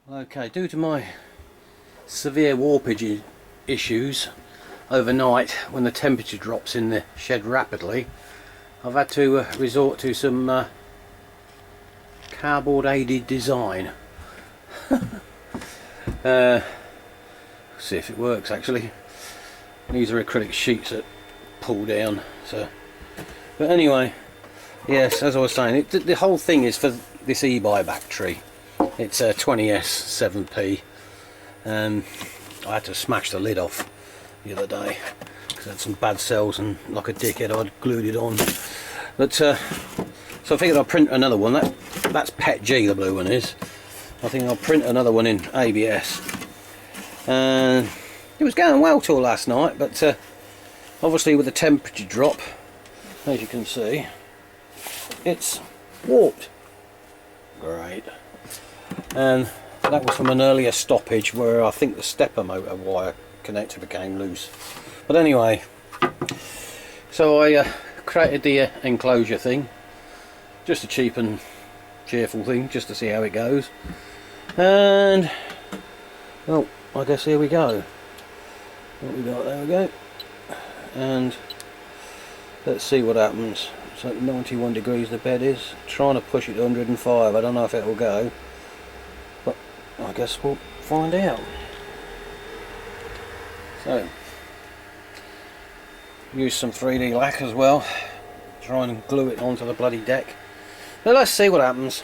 Okay, due to my severe warpage issues overnight when the temperature drops in the shed rapidly, I've had to resort to some cardboard aided design. See if it works actually. These are acrylic sheets that pull down, so but anyway, yes, as I was saying, the whole thing is for this e-buy battery. It's a 20S 7P, and I had to smash the lid off the other day because I had some bad cells, and like a dickhead I'd glued it on. But so I figured I'll print another one. That's PET G, the blue one is. I think I'll print another one in ABS. And it was going well till last night, but obviously with the temperature drop, as you can see, it's warped. Great. And that was from an earlier stoppage where I think the stepper motor wire connector became loose. But anyway, so I created the enclosure thing, just a cheap and cheerful thing, just to see how it goes. And well, I guess here we go. What we got, there we go. And let's see what happens. It's like 91 degrees the bed is. Trying to push it to 105. I don't know if it will go, but I guess we'll find out. So, use some 3D lac as well. Try and glue it onto the bloody deck. But let's see what happens.